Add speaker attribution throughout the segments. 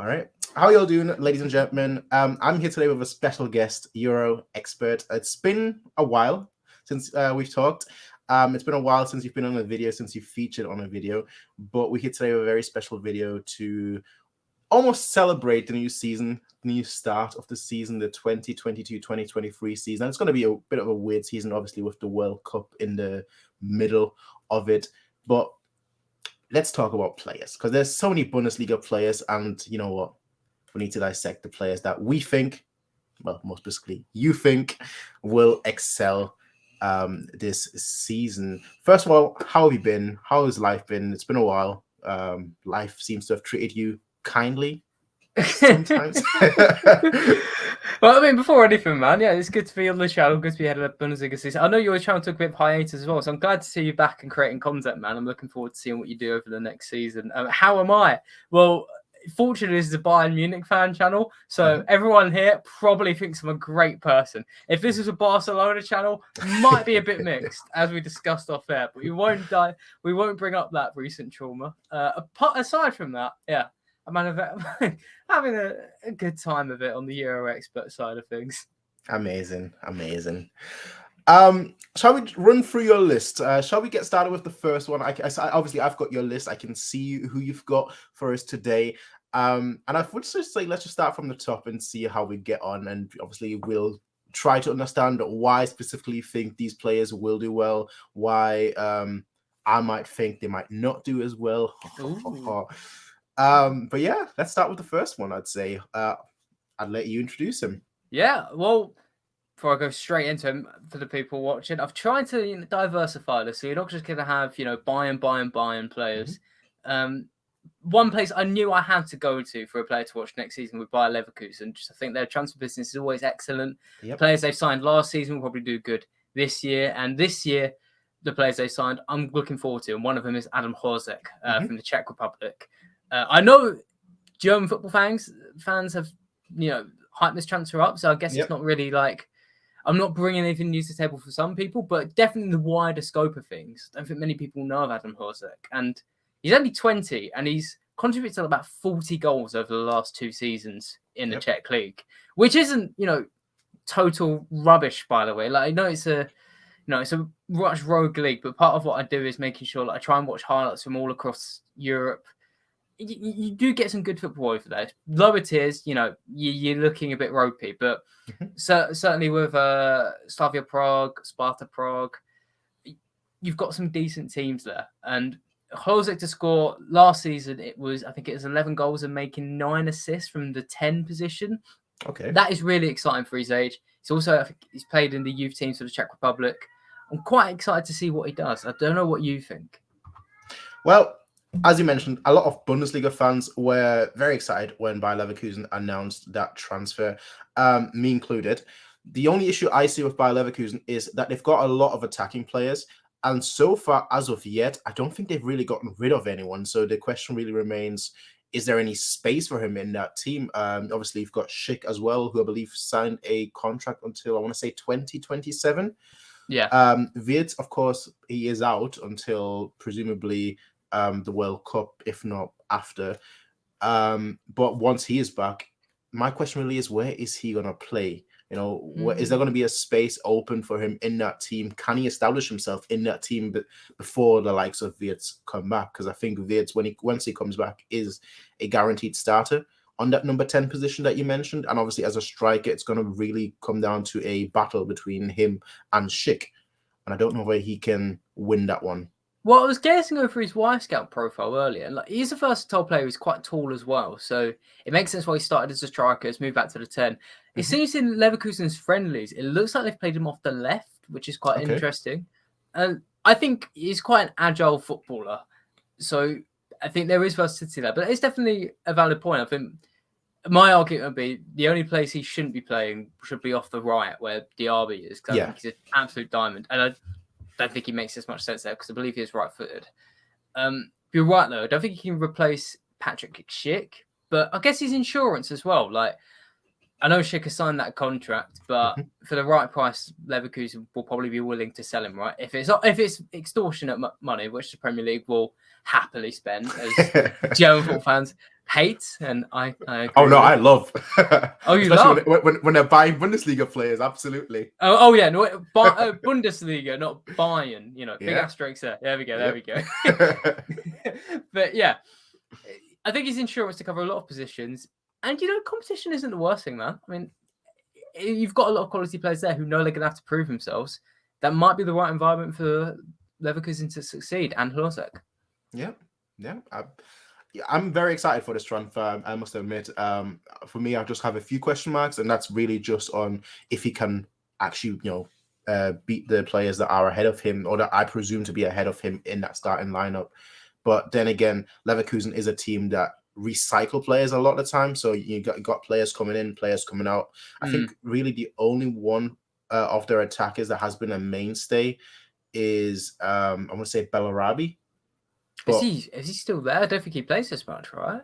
Speaker 1: All right. How are you all doing, ladies and gentlemen? I'm here today with a special guest, Euro expert. It's been a while since we've talked. It's been a while since you've been on a video, since you featured on a video. But we're here today with a very special video to almost celebrate the new season, new start of the season, the 2022-2023 season. It's going to be a bit of a weird season, obviously, with the World Cup in the middle of it. But let's talk about players, because there's so many Bundesliga players, and you know what? We need to dissect the players that we think, well, most basically, you think will excel this season. First of all, how have you been? How has life been? It's been a while. Life seems to have treated you kindly sometimes.
Speaker 2: Well, I mean, before anything, man, yeah, it's good to be on the channel. Good to be ahead of the Bundesliga season. I know your channel took a bit of hiatus as well, so I'm glad to see you back and creating content, man. I'm looking forward to seeing what you do over the next season. How am I? Well, fortunately, this is a Bayern Munich fan channel, so everyone here probably thinks I'm a great person. If this was a Barcelona channel, might be a bit mixed, as we discussed off air, but we won't bring up that recent trauma. Aside from that, yeah. I'm having a good time of it on the Euro expert side of things.
Speaker 1: Amazing. Shall we run through your list? Shall we get started with the first one? Obviously, I've got your list. I can see who you've got for us today. And I would just say, let's just start from the top and see how we get on. And obviously, we'll try to understand why specifically you think these players will do well, why I might think they might not do as well. But yeah, let's start with the first one. I'd say I'd let you introduce him.
Speaker 2: Yeah, well, before I go straight into him, for the people watching, I've tried to diversify this, so you're not just going to have Bayern players. One place I knew I had to go to for a player to watch next season would Bayer Leverkusen. I think their transfer business is always excellent. Yep. Players they've signed last season will probably do good this year, and this year the players they signed I'm looking forward to, and one of them is Adam Horizek from the Czech Republic. I know German football fans have, hyped this transfer up, so I guess it's not really like I'm not bringing anything new to the table for some people, but definitely the wider scope of things. I don't think many people know of Adam Horizek, and he's only 20, and he's contributed to about 40 goals over the last 2 seasons in the Czech league, which isn't total rubbish, by the way. Like, I know it's a rush rogue league, but part of what I do is making sure I try and watch highlights from all across Europe. You do get some good football over there. Lower tiers, you're looking a bit ropey, but certainly with Slavia Prague, Sparta Prague, you've got some decent teams there. And Horizek to score last season, I think it was 11 goals and making 9 assists from the 10 position.
Speaker 1: Okay,
Speaker 2: that is really exciting for his age. He's also, I think, he's played in the youth teams for the Czech Republic. I'm quite excited to see what he does. I don't know what you think.
Speaker 1: Well, as you mentioned, a lot of Bundesliga fans were very excited when Bayer Leverkusen announced that transfer, me included. The only issue I see with Bayer Leverkusen is that they've got a lot of attacking players, and so far, as of yet, I don't think they've really gotten rid of anyone. So the question really remains, is there any space for him in that team? Obviously, you've got Schick as well, who I believe signed a contract until, I want to say, 2027.
Speaker 2: Yeah.
Speaker 1: Wirtz, of course, he is out until presumably the World Cup, if not after. But once he is back, my question really is, where is he going to play? Is there going to be a space open for him in that team? Can he establish himself in that team before the likes of Wirtz come back? Because I think Wirtz, once he comes back, is a guaranteed starter on that number 10 position that you mentioned. And obviously, as a striker, it's going to really come down to a battle between him and Schick. And I don't know where he can win that one.
Speaker 2: Well, I was guessing over his Y-Scout profile earlier. And he's a versatile player who's quite tall as well. So it makes sense why he started as a striker, has moved back to the 10. It seems in Leverkusen's friendlies, it looks like they've played him off the left, which is quite interesting. And I think he's quite an agile footballer. So I think there is versatility there. But it's definitely a valid point. I think my argument would be the only place he shouldn't be playing should be off the right, where Diaby is. Because I think he's an absolute diamond. And I don't think he makes as much sense there because I believe he is right-footed. You're right, though. I don't think he can replace Patrick Schick, but I guess his insurance as well. I know Schick has signed that contract, but for the right price, Leverkusen will probably be willing to sell him, right? If it's extortionate money, which the Premier League will happily spend, as German football fans hate, and I agree
Speaker 1: Oh no,
Speaker 2: with.
Speaker 1: I love.
Speaker 2: Oh, you
Speaker 1: Especially
Speaker 2: love
Speaker 1: when they're buying Bundesliga players. Absolutely.
Speaker 2: Oh yeah, no, Bundesliga, not Bayern. You know, big
Speaker 1: Yeah.
Speaker 2: asterisks there. There we go. There
Speaker 1: Yep.
Speaker 2: we go. But yeah, I think his insurance to cover a lot of positions, and competition isn't the worst thing, man. I mean, you've got a lot of quality players there who know they're going to have to prove themselves. That might be the right environment for Leverkusen to succeed, and Horizek.
Speaker 1: Yeah. I'm very excited for this transfer. I must admit. For me, I just have a few question marks, and that's really just on if he can actually, beat the players that are ahead of him, or that I presume to be ahead of him in that starting lineup. But then again, Leverkusen is a team that recycle players a lot of the time. So you got players coming in, players coming out. I think really the only one of their attackers that has been a mainstay is I want to say Bellarabi.
Speaker 2: Is he still there? I don't think he plays as much, right?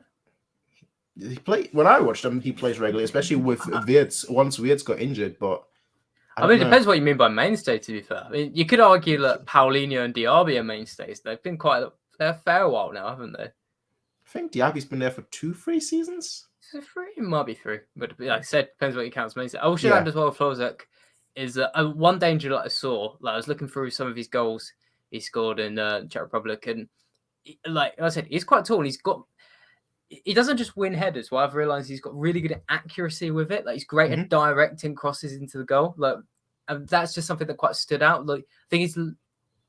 Speaker 1: When I watched him, he plays regularly, especially with Wirtz. Once Wirtz got injured, but
Speaker 2: I mean, it depends what you mean by mainstay. To be fair, I mean, you could argue that Paulinho and Diaby are mainstays. They've been a fair while now, haven't they?
Speaker 1: I think Diaby's been there for 2-3 seasons.
Speaker 2: So 3, it might be 3, but like I said, depends what you count as mainstay. I should add as well, Horizek is one danger that I saw. Like I was looking through some of his goals he scored in Czech Republic, and like I said, he's quite tall. And he doesn't just win headers. Well, I've realised he's got really good accuracy with it. Like he's great at directing crosses into the goal. Like, and that's just something that quite stood out. Like I think he's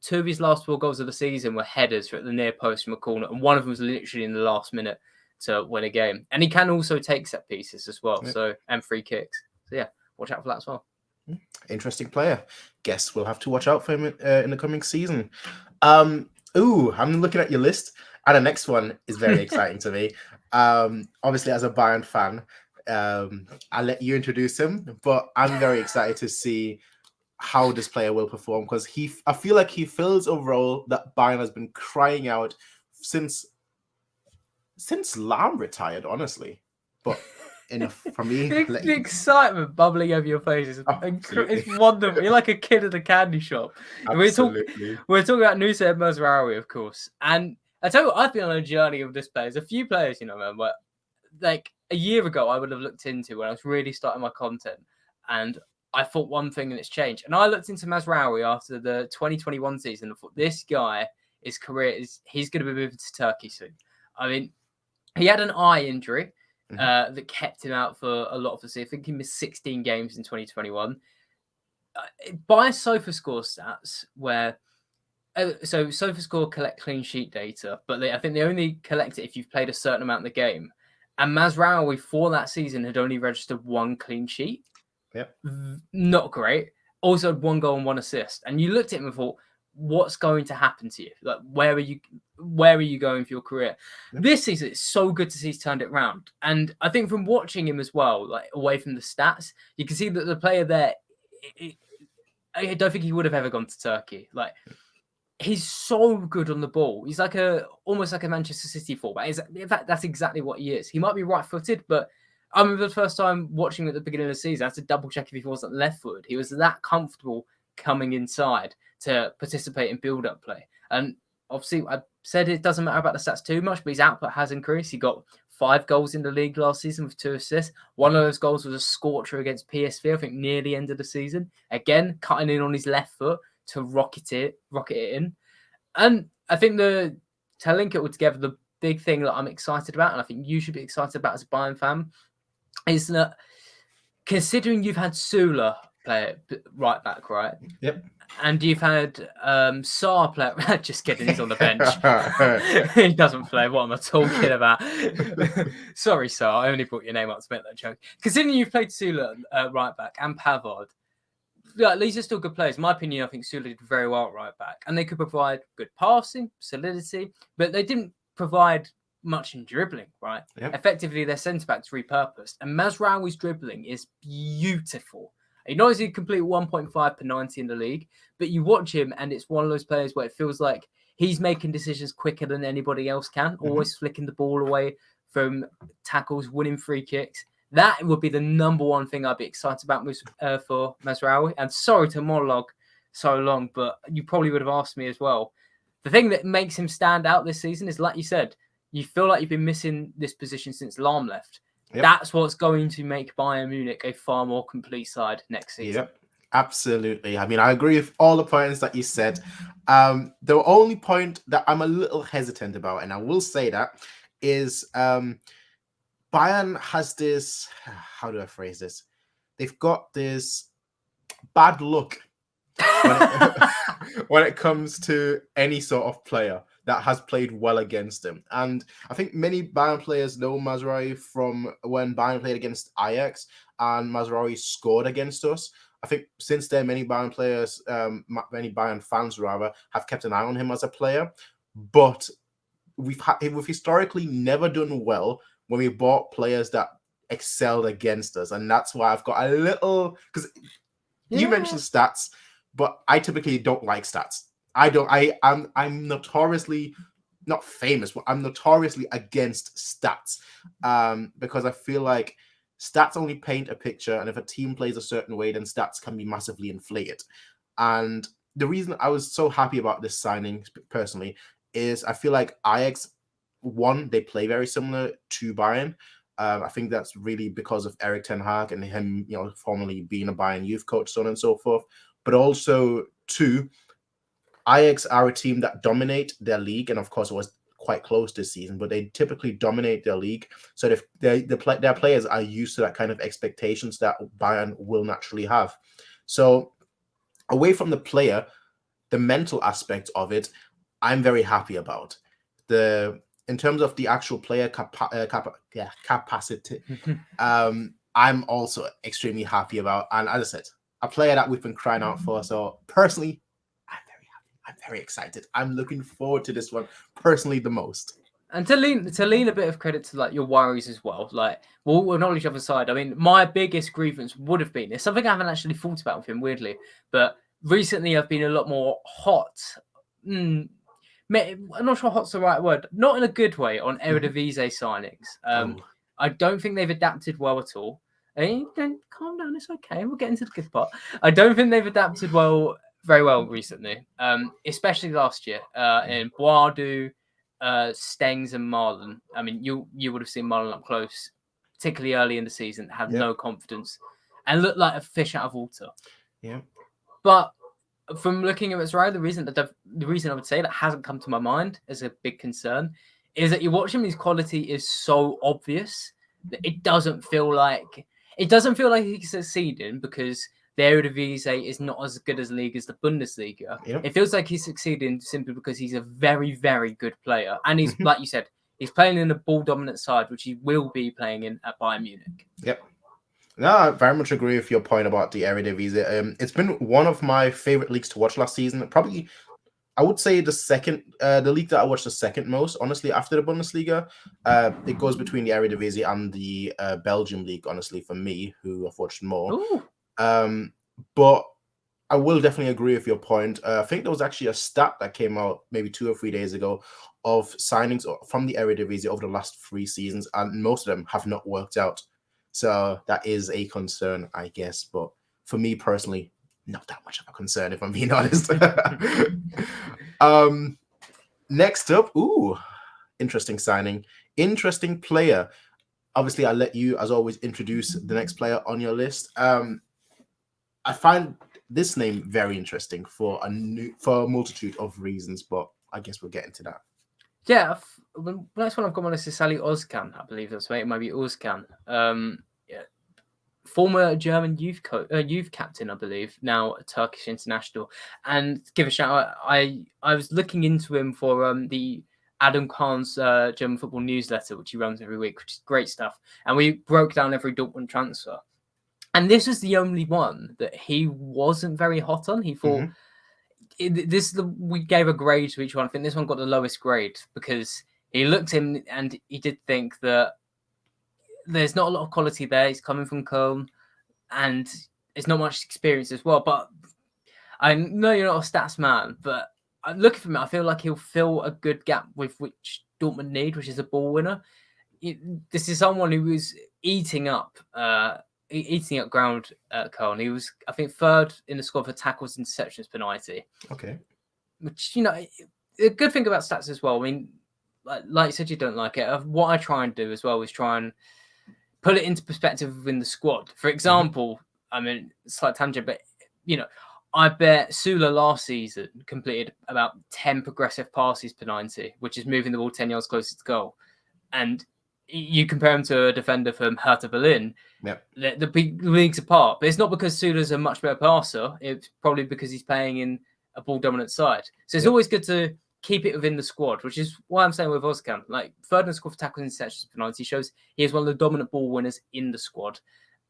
Speaker 2: 2 of his last 4 goals of the season were headers at the near post from a corner, and one of them was literally in the last minute to win a game. And he can also take set pieces as well, and free kicks. So yeah, watch out for that as well.
Speaker 1: Interesting player. Guess we'll have to watch out for him in the coming season. I'm looking at your list, and the next one is very exciting to me. Obviously, as a Bayern fan, I'll let you introduce him, but I'm very excited to see how this player will perform, because I feel like he fills a role that Bayern has been crying out since Lahm retired, honestly. But enough from me.
Speaker 2: The excitement bubbling over your face is it's wonderful. You're like a kid at a candy shop.
Speaker 1: Absolutely.
Speaker 2: We're talking about Nusayr Mazraoui, of course. And I tell you what, I've been on a journey of this player. There's a few players, man, but like a year ago, I would have looked into when I was really starting my content. And I thought one thing and it's changed. And I looked into Mazraoui after the 2021 season and thought, this guy, his career he's going to be moving to Turkey soon. I mean, he had an eye injury that kept him out for a lot of the season. I think he missed 16 games in 2021. By SofaScore stats, where so SofaScore collect clean sheet data, but I think they only collect it if you've played a certain amount in the game. And Mazraoui for that season had only registered 1 clean sheet.
Speaker 1: Yep.
Speaker 2: Not great. Also had 1 goal and 1 assist. And you looked at him and thought, what's going to happen to you? Like, where are you going for your career? Yep. This season, it's so good to see he's turned it around. And I think from watching him as well, like away from the stats, you can see that the player there, I don't think he would have ever gone to Turkey. Like, he's so good on the ball. He's like almost like a Manchester City fullback. In fact, that's exactly what he is. He might be right-footed, but I remember the first time watching him at the beginning of the season, I had to double check if he wasn't left-footed. He was that comfortable coming inside to participate in build-up play. And obviously, I said it doesn't matter about the stats too much, but his output has increased. He got 5 goals in the league last season with 2 assists. One of those goals was a scorcher against PSV, I think near the end of the season. Again, cutting in on his left foot to rocket it in. And I think to link it all together, the big thing that I'm excited about, and I think you should be excited about as a Bayern fan, is that considering you've had Sula play right back, right?
Speaker 1: Yep.
Speaker 2: And you've had Sarr play. Just kidding, he's on the bench. He doesn't play. What am I talking about? Sorry, Sarr. I only brought your name up to make that joke. Considering you've played Sula right back and Pavard, these are still good players. In my opinion, I think Sula did very well at right back. And they could provide good passing, solidity, but they didn't provide much in dribbling, right? Yep. Effectively, their centre-back's repurposed. And Mazraoui's dribbling is beautiful. He not only complete 1.5 per 90 in the league, but you watch him and it's one of those players where it feels like he's making decisions quicker than anybody else can, always flicking the ball away from tackles, winning free kicks. That would be the number one thing I'd be excited about for Mazraoui. And sorry to monologue so long, but you probably would have asked me as well. The thing that makes him stand out this season is, like you said, you feel like you've been missing this position since Lahm left.
Speaker 1: Yep.
Speaker 2: That's what's going to make Bayern Munich a far more complete side next season.
Speaker 1: Yep, absolutely. I mean, I agree with all the points that you said. The only point that I'm a little hesitant about, and I will say that, is Bayern has this, how do I phrase this? They've got this bad luck when it comes to any sort of player that has played well against them. And I think many Bayern players know Mazraoui from when Bayern played against Ajax and Mazraoui scored against us. I think since then, many Bayern players, many Bayern fans rather, have kept an eye on him as a player. But we've historically never done well when we bought players that excelled against us. And that's why I've got a little, because you mentioned stats, but I typically don't like stats. I'm notoriously not famous, but I'm notoriously against stats because I feel like stats only paint a picture, and if a team plays a certain way, then stats can be massively inflated. And the reason I was so happy about this signing personally is I feel like Ajax, one, they play very similar to Bayern. I think that's really because of Erik ten Hag and him, formerly being a Bayern youth coach, so on and so forth. But also, two, Ajax are a team that dominate their league, and of course, it was quite close this season, but they typically dominate their league. So their players are used to that kind of expectations that Bayern will naturally have. So away from the player, the mental aspect of it, I'm very happy about. In terms of the actual player capacity, I'm also extremely happy about. And as I said, a player that we've been crying out for. So personally, I'm very happy. I'm very excited. I'm looking forward to this one personally the most.
Speaker 2: And to lean a bit of credit to like your worries as well. Like we'll acknowledge the other side. I mean, my biggest grievance would have been, it's something I haven't actually thought about with him, weirdly, but recently I've been a lot more hot. I'm not sure hot's the right word. Not in a good way on Eredivisie signings. I don't think they've adapted well at all. Calm down, it's okay. We'll get into the good part. I don't think they've adapted very well recently, especially last year in Boadu, Stengs and Marlon. I mean, you would have seen Marlon up close, particularly early in the season, have no confidence and looked like a fish out of water.
Speaker 1: Yeah.
Speaker 2: But from looking at Mazraoui, the reason I would say that hasn't come to my mind as a big concern is that you watch him, his quality is so obvious that it doesn't feel like he's succeeding because the Eredivisie is not as good as league as the Bundesliga.
Speaker 1: Yep.
Speaker 2: It feels like he's succeeding simply because he's a very, very good player. And he's, like you said, he's playing in a ball-dominant side, which he will be playing in at Bayern Munich.
Speaker 1: Yep. No, I very much agree with your point about the Eredivisie. It's been one of my favorite leagues to watch last season. Probably, I would say the league that I watched the second most, honestly, after the Bundesliga. It goes between the Eredivisie and the Belgium league, honestly, for me, who have watched more. But I will definitely agree with your point. I think there was actually a stat that came out maybe 2 or 3 days ago of signings from the Eredivisie over the last 3 seasons, and most of them have not worked out. So that is a concern, I guess. But for me personally, not that much of a concern, if I'm being honest. Next up, interesting signing. Interesting player. Obviously, I'll let you, as always, introduce the next player on your list. I find this name very interesting for a multitude of reasons, but I guess we'll get into that.
Speaker 2: Yeah, the next one I've got on this is Salih Özcan, I believe that's right. It might be Özcan. Former German youth captain, I believe, now a Turkish international. And give a shout out, I was looking into him for the Adam Kahn's German football newsletter, which he runs every week, which is great stuff. And we broke down every Dortmund transfer. And this was the only one that he wasn't very hot on. He thought we gave a grade to each one. I think this one got the lowest grade because he looked in and he did think that there's not a lot of quality there. He's coming from Köln and there's not much experience as well. But I know you're not a stats man, but looking for him, I feel like he'll fill a good gap with which Dortmund need, which is a ball winner. This is someone who was eating up ground at Köln. He was, I think, 3rd in the squad for tackles, interceptions, penalty.
Speaker 1: Okay.
Speaker 2: Which, a good thing about stats as well. I mean, like you said, you don't like it. What I try and do as well is try and put it into perspective within the squad. For example, I mean, slight tangent, but I bet Sula last season completed about 10 progressive passes per 90, which is moving the ball 10 yards closer to goal. And you compare him to a defender from Hertha Berlin, the big leagues apart. But it's not because Sula's a much better passer. It's probably because he's playing in a ball-dominant side. So it's always good to keep it within the squad, which is why I'm saying with Ozcan, like third in the squad for tackles and interceptions per 90 shows he is one of the dominant ball winners in the squad.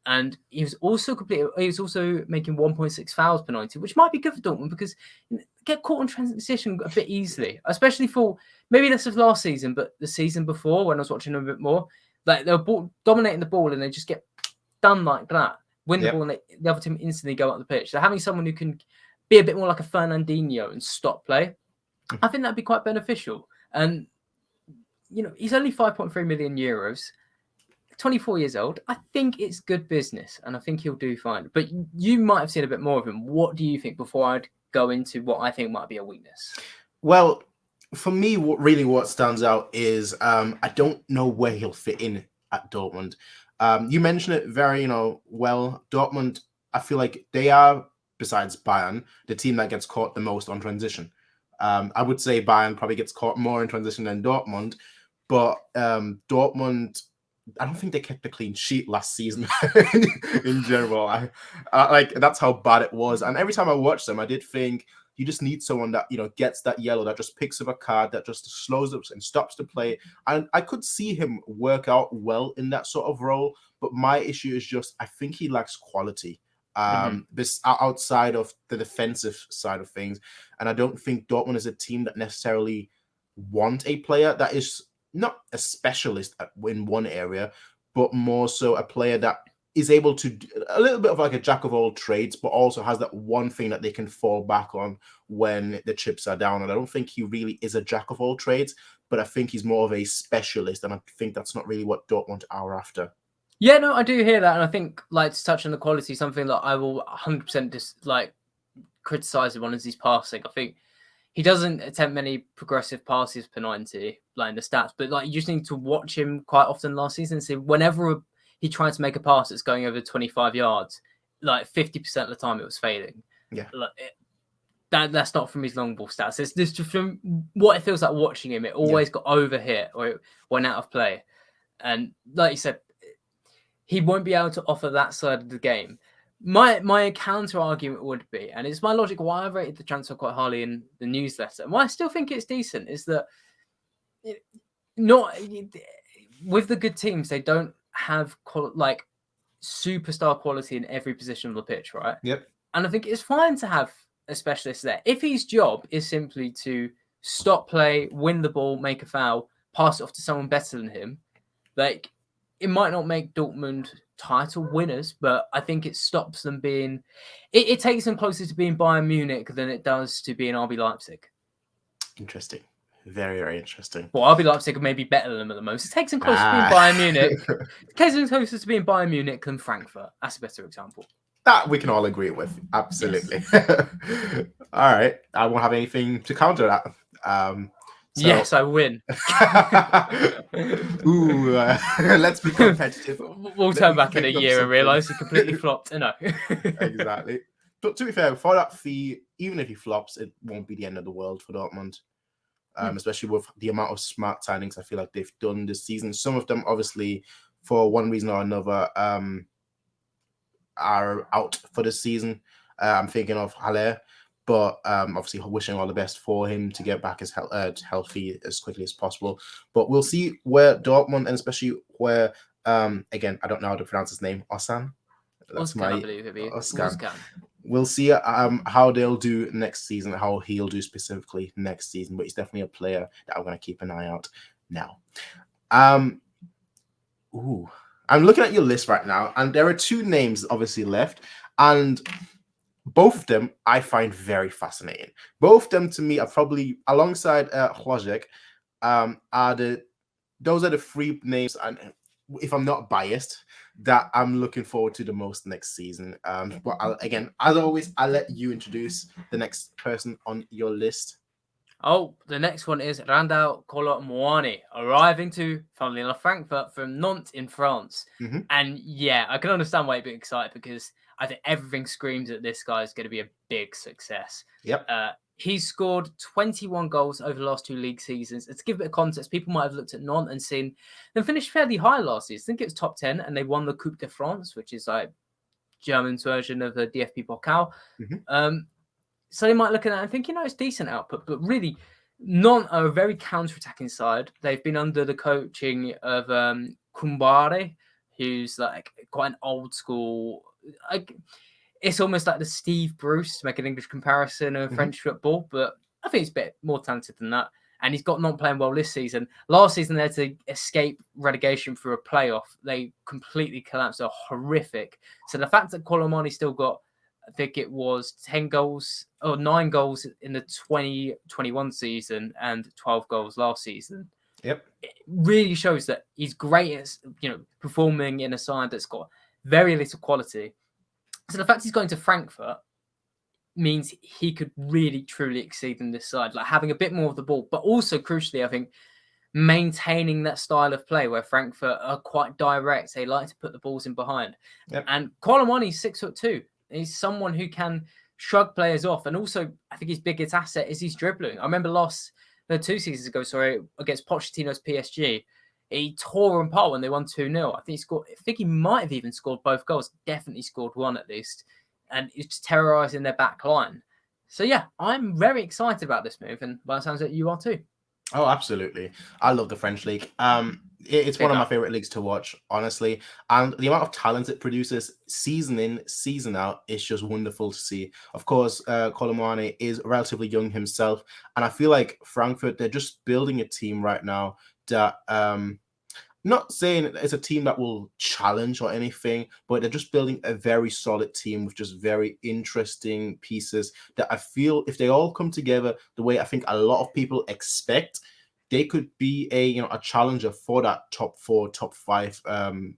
Speaker 2: And he was also making 1.6 fouls per 90, which might be good for Dortmund because get caught in transition a bit easily, especially for maybe less of last season, but the season before when I was watching them a bit more, like they were dominating the ball and they just get done like that, win the ball and the other team instantly go up the pitch. So having someone who can be a bit more like a Fernandinho and stop play, I think that'd be quite beneficial. And he's only 5.3 million euros. 24 years old. I think it's good business and I think he'll do fine. But you might have seen a bit more of him. What do you think before I'd go into what I think might be a weakness?
Speaker 1: Well, for me, what stands out is I don't know where he'll fit in at Dortmund. You mentioned it very, well. Dortmund, I feel like they are, besides Bayern, the team that gets caught the most on transition. I would say Bayern probably gets caught more in transition than Dortmund, but Dortmund, I don't think they kept a clean sheet last season in general. I like that's how bad it was. And every time I watched them, I did think you just need someone that gets that yellow, that just picks up a card, that just slows up and stops the play. And I could see him work out well in that sort of role. But my issue is just I think he lacks quality. This outside of the defensive side of things, and I don't think Dortmund is a team that necessarily want a player that is not a specialist in one area, but more so a player that is able to do a little bit of like a jack of all trades, but also has that one thing that they can fall back on when the chips are down. And I don't think he really is a jack of all trades, but I think he's more of a specialist, and I think that's not really what Dortmund are after.
Speaker 2: Yeah, no, I do hear that, and I think like to touch on the quality, something that I will 100% criticize him on is his passing. I think he doesn't attempt many progressive passes per 90, like in the stats, but like you just need to watch him quite often last season and see whenever he tried to make a pass that's going over 25 yards, like 50% of the time it was failing.
Speaker 1: Yeah.
Speaker 2: That's not from his long ball stats. It's just from what it feels like watching him. It always got overhit or it went out of play. And like you said, he won't be able to offer that side of the game. My counter argument would be, and it's my logic why I rated the transfer quite highly in the newsletter, and why I still think it's decent, is that not with the good teams, they don't have like superstar quality in every position of the pitch, right?
Speaker 1: Yep.
Speaker 2: And I think it's fine to have a specialist there if his job is simply to stop play, win the ball, make a foul, pass it off to someone better than him. Like, it might not make Dortmund title winners, but I think it stops them being... It takes them closer to being Bayern Munich than it does to being RB Leipzig.
Speaker 1: Interesting. Very, very interesting.
Speaker 2: Well, RB Leipzig may be better than them at the most. It takes them closer to being Bayern Munich. It takes them closer to being Bayern Munich than Frankfurt. That's a better example.
Speaker 1: That we can all agree with. Absolutely. Yes. All right. I won't have anything to counter that.
Speaker 2: Yes, I win.
Speaker 1: Ooh, let's be competitive.
Speaker 2: We'll turn back in a year and realise he completely flopped. No.
Speaker 1: Exactly. But to be fair, for that fee, even if he flops, it won't be the end of the world for Dortmund. Especially with the amount of smart signings I feel like they've done this season. Some of them, obviously, for one reason or another, are out for this season. I'm thinking of Haller. But obviously wishing all the best for him to get back as healthy as quickly as possible. But we'll see where Dortmund, and especially where, again, I don't know how to pronounce his name, Ozcan. That's
Speaker 2: Ozcan, I believe it'd be.
Speaker 1: Ozcan. We'll see how they'll do next season, how he'll do specifically next season. But he's definitely a player that I'm going to keep an eye out now. I'm looking at your list right now, and there are two names obviously left, and both of them I find very fascinating. Both of them to me are probably, alongside Horizek, those are the three names, and if I'm not biased, that I'm looking forward to the most next season. But again, as always, I'll let you introduce the next person on your list.
Speaker 2: Oh, the next one is Randall Kolo Muani, arriving to, funnily enough, Frankfurt from Nantes in France.
Speaker 1: Mm-hmm.
Speaker 2: And yeah, I can understand why you're a bit excited, because I think everything screams that this guy is going to be a big success.
Speaker 1: Yep.
Speaker 2: He's scored 21 goals over the last 2 league seasons. And to give a bit of context, people might have looked at Nantes and seen them finish fairly high last season. I think it was top 10, and they won the Coupe de France, which is like German's version of the DFB Pokal.
Speaker 1: Mm-hmm.
Speaker 2: So they might look at that and think, it's decent output, but really, Nantes are a very counter-attacking side. They've been under the coaching of Kumbare, who's like quite an old school. It's almost like the Steve Bruce, to make an English comparison of French football, but I think he's a bit more talented than that. And he's got not playing well this season. Last season, they had to escape relegation through a playoff. They completely collapsed. They're horrific. So the fact that Colomani still got, I think it was 10 goals or 9 goals in the 2021 season and 12 goals last season.
Speaker 1: Yep.
Speaker 2: It really shows that he's great at, performing in a side that's got very little quality. So the fact he's going to Frankfurt means he could really, truly exceed in this side, like having a bit more of the ball, but also crucially, I think, maintaining that style of play where Frankfurt are quite direct. They like to put the balls in behind.
Speaker 1: Yep.
Speaker 2: And Colomani's 6'2". He's someone who can shrug players off. And also, I think his biggest asset is his dribbling. I remember 2 seasons ago, against Pochettino's PSG, he tore them apart when they won 2-0. I think he might have even scored both goals. Definitely scored one at least. And he's just terrorising their back line. So yeah, I'm very excited about this move. And by the sounds like you are too.
Speaker 1: Oh, absolutely. I love the French league. It's one of my favorite leagues to watch, honestly. And the amount of talent it produces season in, season out, is just wonderful to see. Of course, Colomani is relatively young himself. And I feel like Frankfurt, they're just building a team right now that, not saying it's a team that will challenge or anything, but they're just building a very solid team with just very interesting pieces that I feel if they all come together the way I think a lot of people expect, they could be a challenger for that top 4, top 5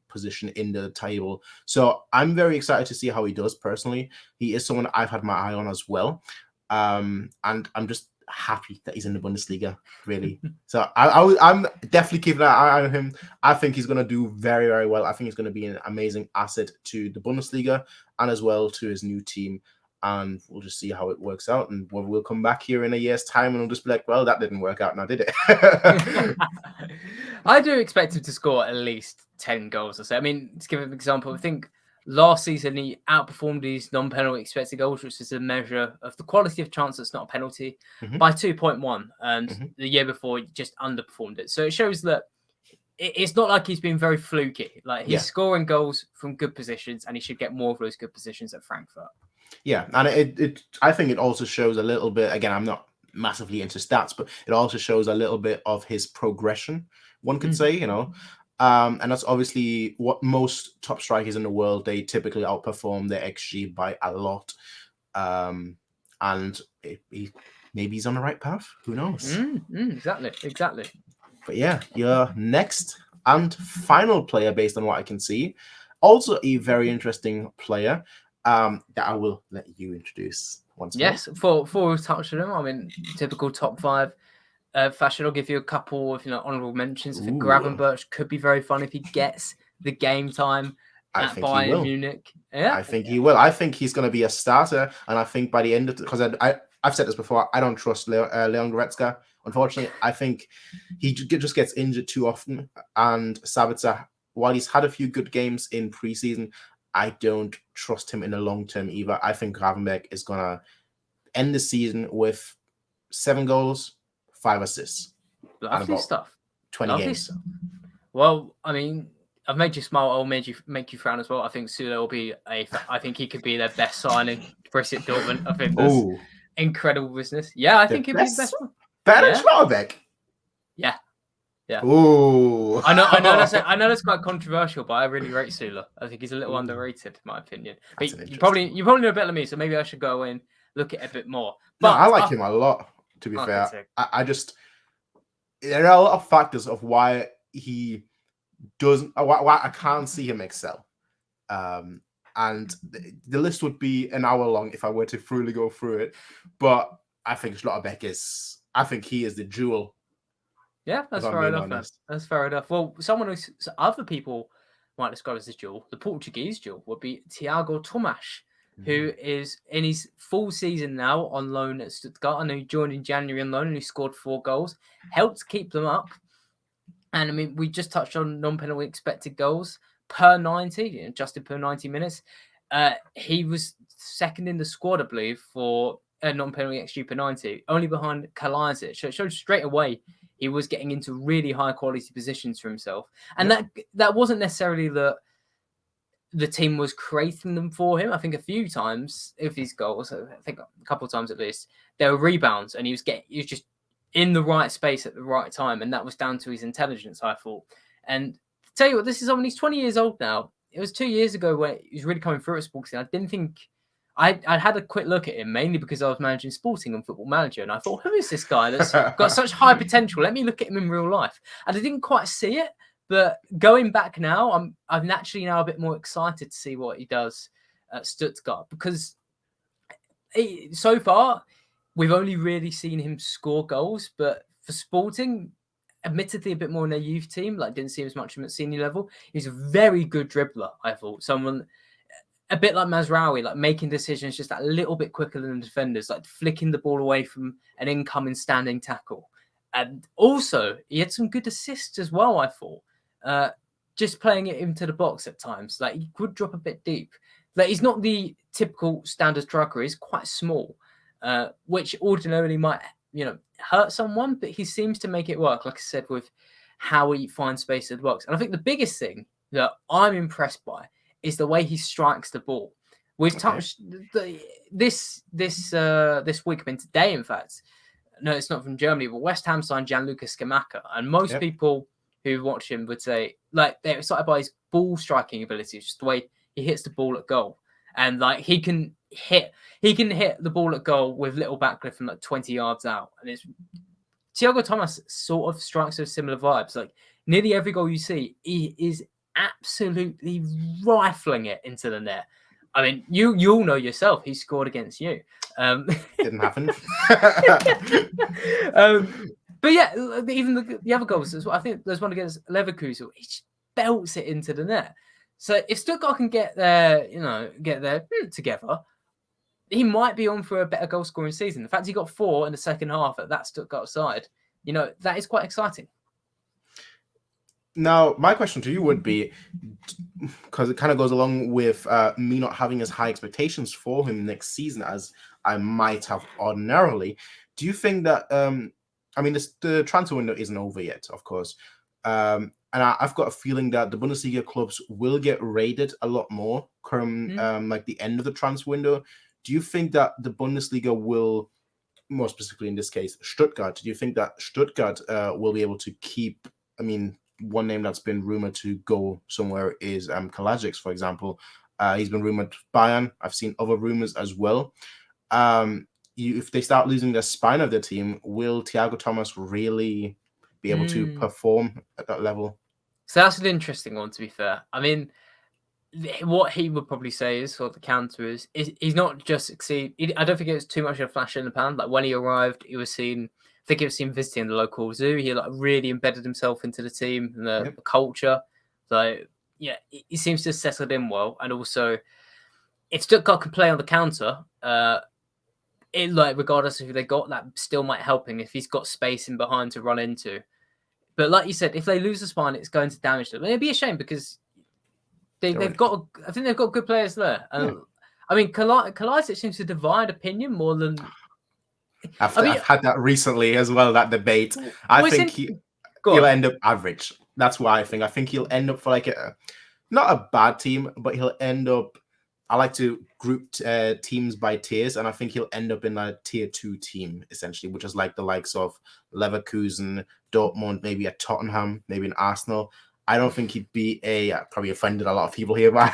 Speaker 1: position in the table. So I'm very excited to see how he does personally. He is someone I've had my eye on as well. And I'm just happy that he's in the Bundesliga, really. So I'm definitely keeping an eye on him. I think he's going to do very, very well. I think he's going to be an amazing asset to the Bundesliga and as well to his new team. And we'll just see how it works out. And we'll come back here in a year's time and we'll just be like, well, that didn't work out now, did it?
Speaker 2: I do expect him to score at least 10 goals or so. I mean, to give an example, I think last season he outperformed his non-penalty expected goals, which is a measure of the quality of chance that's not a penalty, by 2.1. And the year before, he just underperformed it. So it shows that it's not like he's been very fluky. Like, he's scoring goals from good positions, and he should get more of those good positions at Frankfurt.
Speaker 1: Yeah, and I think it also shows a little bit, again, I'm not massively into stats, but it also shows a little bit of his progression, one could say, and that's obviously what most top strikers in the world, they typically outperform their XG by a lot. And maybe he's on the right path. Who knows?
Speaker 2: Exactly.
Speaker 1: But yeah, your next and final player, based on what I can see, also a very interesting player that I will let you introduce once more.
Speaker 2: Yes, before we touch on him, I mean, typical top 5 fashion. I'll give you a couple of honourable mentions. I think Graben Birch could be very fun if he gets the game time at Bayern Munich. Yeah,
Speaker 1: I think he will. I think he's going to be a starter, and I think by the end of because I've said this before, I don't trust Leon Goretzka. Unfortunately, I think he just gets injured too often, and Sabitzer, while he's had a few good games in preseason, I don't trust him in the long term either. I think Graben Birch is going to end the season with 7 goals, 5 assists.
Speaker 2: Lovely stuff.
Speaker 1: 20 games.
Speaker 2: Stuff. Well, I mean, I've made you smile. I'll make you frown as well. I think Süle will be I think he could be their best signing. Borussia Dortmund. I think that's incredible business. Yeah, I think he'd be the best one.
Speaker 1: Better than Schlotterbeck.
Speaker 2: Yeah. Yeah.
Speaker 1: Ooh.
Speaker 2: I know that's quite controversial, but I really rate Süle. I think he's a little underrated, in my opinion. But you probably know better than me, so maybe I should go and look at it a bit more. But
Speaker 1: no, I like him a lot, to be fair. I just there are a lot of factors of why he doesn't why I can't see him excel. And the list would be an hour long if I were to fully go through it. But I think Schlotterbeck is I think he is the jewel.
Speaker 2: Yeah, that's fair enough, man. That's fair enough. Well, other people might describe as a jewel, the Portuguese jewel, would be Thiago Tommash, who is in his full season now on loan at Stuttgart. I know he joined in January on loan and he scored 4 goals, helped keep them up. And I mean, we just touched on non-penalty expected goals per 90, adjusted per 90 minutes. He was second in the squad, I believe, for a non-penalty XG per 90, only behind Horizek. So it showed straight away he was getting into really high quality positions for himself. And that wasn't necessarily the team was creating them for him. I think a few times of his goals, I think a couple of times at least, there were rebounds and he was just in the right space at the right time. And that was down to his intelligence, I thought. And to tell you what, this is someone, he's 20 years old now. It was 2 years ago when he was really coming through at Sporting. I didn't think I'd had a quick look at him, mainly because I was managing Sporting on Football Manager. And I thought, who is this guy that's got such high potential? Let me look at him in real life. And I didn't quite see it. But going back now, I'm naturally now a bit more excited to see what he does at Stuttgart, because so far we've only really seen him score goals. But for Sporting, admittedly a bit more in their youth team, like didn't see him as much at senior level. He's a very good dribbler, I thought. Someone a bit like Mazraoui, like making decisions just a little bit quicker than the defenders, like flicking the ball away from an incoming standing tackle. And also, he had some good assists as well, I thought. Just playing it into the box at times. Like, he could drop a bit deep. Like, he's not the typical standard striker. He's quite small, which ordinarily might, hurt someone, but he seems to make it work, like I said, with how he finds space at the box. And I think the biggest thing that I'm impressed by is the way he strikes the ball. We've touched this week, today, in fact. No, it's not from Germany, but West Ham signed Gianluca Scamacca. And most people who watch him would say, like, they're excited by his ball striking ability, just the way he hits the ball at goal. And like he can hit the ball at goal with little backlift from like 20 yards out. And it's Thiago Tommash sort of strikes those similar vibes. Like nearly every goal you see, he is absolutely rifling it into the net. I mean, you all know yourself, he scored against you.
Speaker 1: Didn't happen.
Speaker 2: But yeah, even the other goals as well. I think there's one against Leverkusen. He just belts it into the net. So if Stuttgart can get their together, he might be on for a better goal scoring season. The fact he got 4 in the second half at that Stuttgart side, that is quite exciting.
Speaker 1: Now, my question to you would be, because it kind of goes along with me not having as high expectations for him next season as I might have ordinarily. Do you think that, the transfer window isn't over yet, of course. And I've got a feeling that the Bundesliga clubs will get raided a lot more come like the end of the transfer window. Do you think that the Bundesliga will, more specifically in this case, Stuttgart, do you think that Stuttgart will be able to keep, one name that's been rumored to go somewhere is Kalajdzic, for example. He's been rumored Bayern. I've seen other rumors as well. If they start losing the spine of their team, will Thiago Tommash really be able to perform at that level?
Speaker 2: So that's an interesting one, to be fair. I mean, what he would probably say is, or the counter is he's not just succeed. I don't think it was too much of a flash in the pan. Like when he arrived, he was seen. I think he was seen visiting the local zoo. He really embedded himself into the team and the culture. So yeah, he seems to have settled in well. And also, if Stuttgart can play on the counter, regardless of who they got, that still might help him if he's got space in behind to run into. But like you said, if they lose the spine, it's going to damage them. And it'd be a shame because I think they've got good players there. I mean, Kalajdzic seems to divide opinion more than. I've
Speaker 1: had that recently as well, that debate. I think he'll end up average. That's what I think. I think he'll end up for like not a bad team, but he'll end up. I like to group teams by tiers, and I think he'll end up in a tier 2 team, essentially, which is like the likes of Leverkusen, Dortmund, maybe a Tottenham, maybe an Arsenal. I don't think he'd be probably offended a lot of people here, but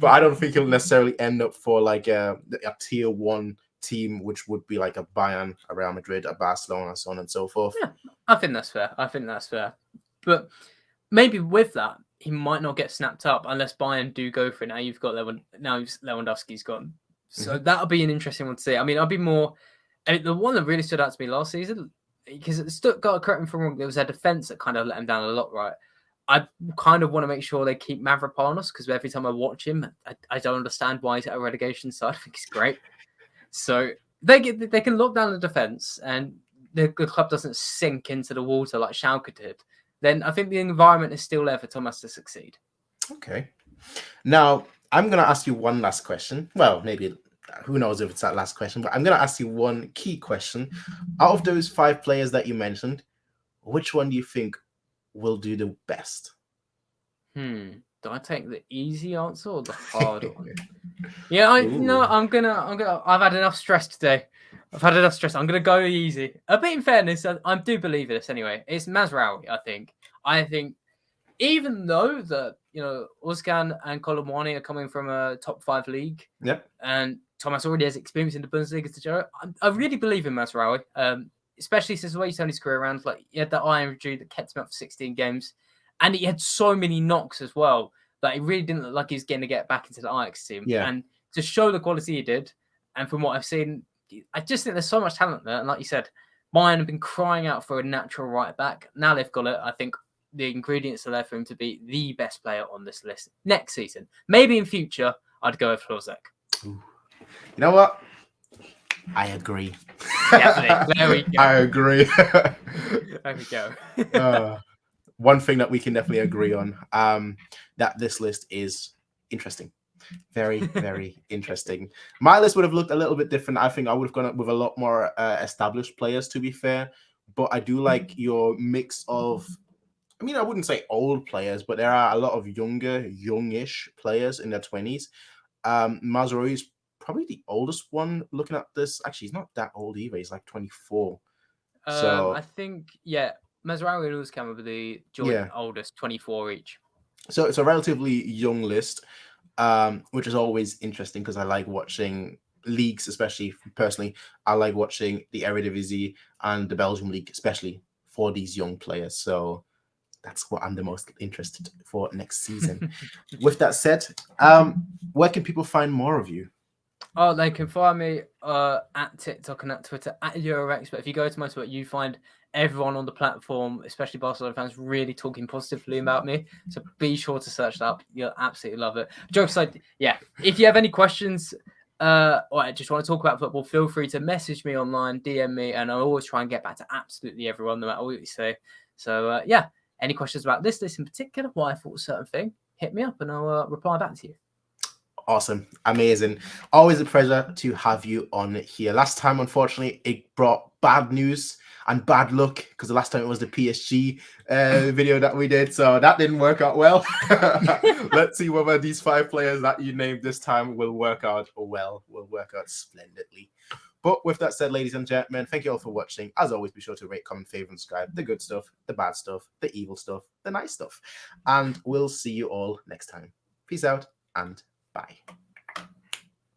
Speaker 1: I don't think he'll necessarily end up for like a tier 1 team, which would be like a Bayern, a Real Madrid, a Barcelona, so on and so forth.
Speaker 2: Yeah, I think that's fair. But maybe with that, he might not get snapped up unless Bayern do go for it. Now Lewandowski's gone. So that'll be an interesting one to see. I mean, I'd be more The one that really stood out to me last season, because Stuttgart, correct me if I'm wrong, there was a defense that kind of let him down a lot, right? I kind of want to make sure they keep Mavropanos, because every time I watch him, I don't understand why he's at a relegation side. I think he's great. So they can lock down the defense, and the club doesn't sink into the water like Schalke did. Then I think the environment is still there for Tommash to succeed.
Speaker 1: Okay. Now, I'm going to ask you one last question. Well, maybe, who knows if it's that last question, but I'm going to ask you one key question. Out of those 5 players that you mentioned, which one do you think will do the best?
Speaker 2: Do I take the easy answer or the hard one? Yeah, I've had enough stress today. I've had enough stress. I'm gonna go easy. A bit in fairness, I do believe this anyway. It's Mazraoui, I think. Even though Özcan and Colomwani are coming from a top 5 league, and Tommash already has experience in the Bundesliga to show, I really believe in Mazraoui. Especially since the way he's turned his career around. Like, he had that eye injury that kept him up for 16 games, and he had so many knocks as well that he really didn't look like he was going to get back into the Ajax team.
Speaker 1: Yeah.
Speaker 2: And to show the quality he did, and from what I've seen, I just think there's so much talent there. And like you said, Bayern have been crying out for a natural right back. Now they've got it. I think the ingredients are there for him to be the best player on this list next season. Maybe in future, I'd go with Horizek.
Speaker 1: You know what? I agree.
Speaker 2: Definitely. There we go.
Speaker 1: I agree.
Speaker 2: There we go.
Speaker 1: One thing that we can definitely agree on, that this list is interesting. Very, very interesting. My list would have looked a little bit different. I think I would have gone up with a lot more established players, to be fair. But I do like your mix of, I mean, I wouldn't say old players, but there are a lot of youngish players in their 20s. Mazraoui is probably the oldest one looking at this. Actually, he's not that old either. He's like 24. So
Speaker 2: I think, Mazraoui and Özcan were the joint oldest, 24 each.
Speaker 1: So it's a relatively young list, which is always interesting because I like watching leagues, especially personally. I like watching the Eredivisie and the Belgium league, especially for these young players. So that's what I'm the most interested for next season. With that said, where can people find more of you?
Speaker 2: Oh, they can find me at TikTok and at Twitter at EuroX. But if you go to my Twitter, you find everyone on the platform, especially Barcelona fans, really talking positively about me. So be sure to search that up. You'll absolutely love it. Jokes aside, if you have any questions or just want to talk about football, feel free to message me online, DM me, and I'll always try and get back to absolutely everyone, no matter what you say. So, any questions about this in particular, why I thought a certain thing, hit me up and I'll reply back to you.
Speaker 1: Awesome. Amazing. Always a pleasure to have you on here. Last time, unfortunately, it brought bad news and bad luck because the last time it was the PSG video that we did. So that didn't work out well. Let's see whether these 5 players that you named this time will work out well, will work out splendidly. But with that said, ladies and gentlemen, thank you all for watching. As always, be sure to rate, comment, favorite, and subscribe. The good stuff, the bad stuff, the evil stuff, the nice stuff. And we'll see you all next time. Peace out and bye.